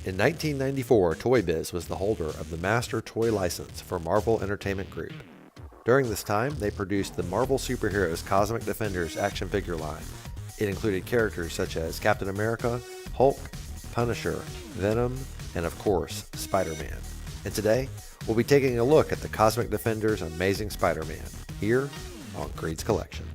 In 1994, Toy Biz was the holder of the master toy license for Marvel Entertainment Group. During this time, they produced the Marvel Superheroes Cosmic Defenders action figure line. It included characters such as Captain America, Hulk, Punisher, Venom, and of course, Spider-Man. And today, we'll be taking a look at the Cosmic Defenders Amazing Spider-Man, here on KREED'S Collection.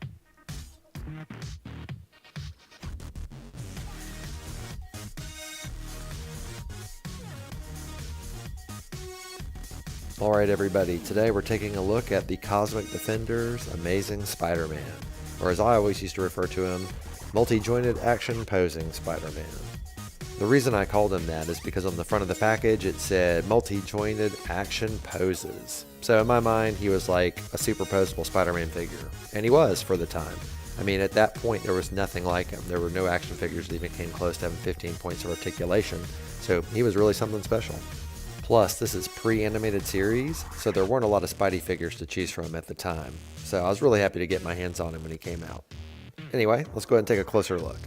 Alright everybody, today we're taking a look at the Cosmic Defenders Amazing Spider-Man, or as I always used to refer to him, multi-jointed action posing Spider-Man. The reason I called him that is because on the front of the package it said multi-jointed action poses. So in my mind he was like a superposable Spider-Man figure, and he was for the time. I mean, at that point there was nothing like him. There were no action figures that even came close to having 15 points of articulation, so he was really something special. Plus, this is pre-animated series, so there weren't a lot of Spidey figures to choose from at the time. So I was really happy to get my hands on him when he came out. Anyway, let's go ahead and take a closer look.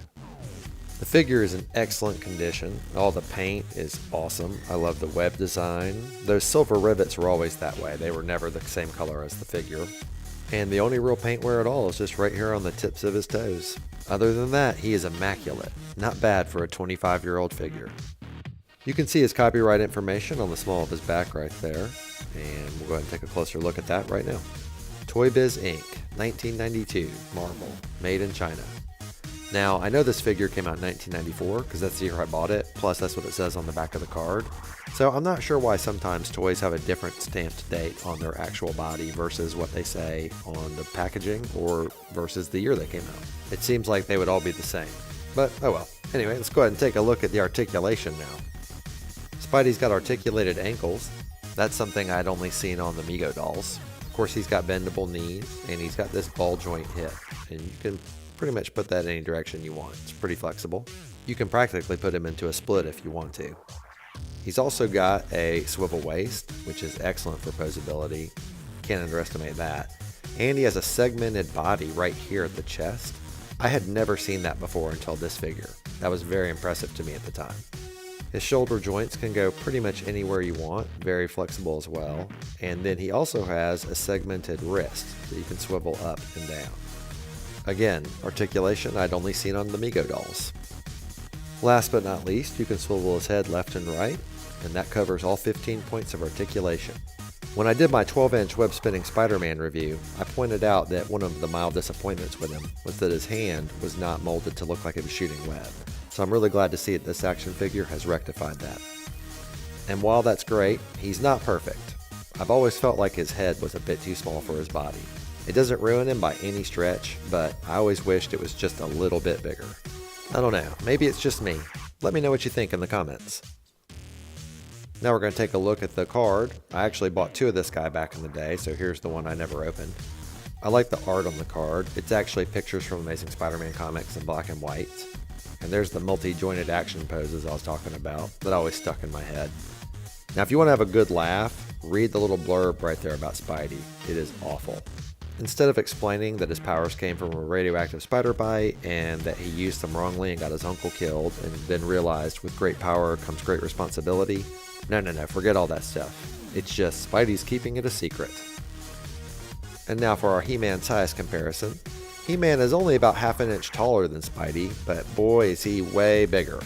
The figure is in excellent condition. All the paint is awesome. I love the web design. Those silver rivets were always that way. They were never the same color as the figure. And the only real paint wear at all is just right here on the tips of his toes. Other than that, he is immaculate. Not bad for a 25-year-old figure. You can see his copyright information on the small of his back right there, and we'll go ahead and take a closer look at that right now. Toy Biz Inc., 1992, Marvel, made in China. Now, I know this figure came out in 1994 because that's the year I bought it, plus that's what it says on the back of the card. So I'm not sure why sometimes toys have a different stamped date on their actual body versus what they say on the packaging or versus the year they came out. It seems like they would all be the same, but oh well. Anyway, let's go ahead and take a look at the articulation now. Spidey's got articulated ankles. That's something I'd only seen on the Mego dolls. Of course, he's got bendable knees, and he's got this ball joint hip, and you can pretty much put that any direction you want. It's pretty flexible. You can practically put him into a split if you want to. He's also got a swivel waist, which is excellent for posability. Can't underestimate that. And he has a segmented body right here at the chest. I had never seen that before until this figure. That was very impressive to me at the time. His shoulder joints can go pretty much anywhere you want, very flexible as well. And then he also has a segmented wrist that you can swivel up and down. Again, articulation I'd only seen on the Mego dolls. Last but not least, you can swivel his head left and right, and that covers all 15 points of articulation. When I did my 12-inch web-spinning Spider-Man review, I pointed out that one of the mild disappointments with him was that his hand was not molded to look like it was shooting web. So I'm really glad to see that this action figure has rectified that. And while that's great, he's not perfect. I've always felt like his head was a bit too small for his body. It doesn't ruin him by any stretch, but I always wished it was just a little bit bigger. I don't know, maybe it's just me. Let me know what you think in the comments. Now we're going to take a look at the card. I actually bought two of this guy back in the day, so here's the one I never opened. I like the art on the card. It's actually pictures from Amazing Spider-Man comics in black and white. And there's the multi-jointed action poses I was talking about that always stuck in my head. Now if you want to have a good laugh, read the little blurb right there about Spidey. It is awful. Instead of explaining that his powers came from a radioactive spider bite and that he used them wrongly and got his uncle killed and then realized with great power comes great responsibility. No, forget all that stuff. It's just Spidey's keeping it a secret. And now for our He-Man size comparison. He-Man is only about half an inch taller than Spidey, but boy is he way bigger.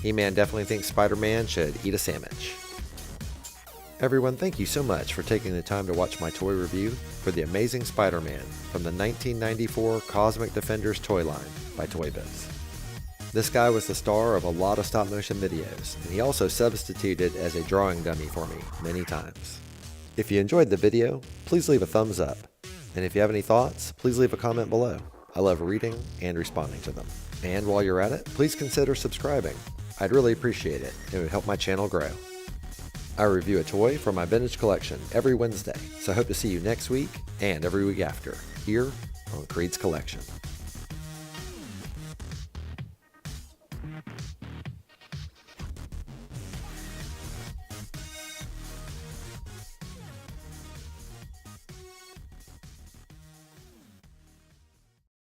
He-Man definitely thinks Spider-Man should eat a sandwich. Everyone, thank you so much for taking the time to watch my toy review for the Amazing Spider-Man from the 1994 Cosmic Defenders toy line by Toy Biz. This guy was the star of a lot of stop-motion videos, and he also substituted as a drawing dummy for me many times. If you enjoyed the video, please leave a thumbs up. And if you have any thoughts, please leave a comment below. I love reading and responding to them. And while you're at it, please consider subscribing. I'd really appreciate it. It would help my channel grow. I review a toy from my vintage collection every Wednesday, so I hope to see you next week and every week after, here on KREED'S Collection.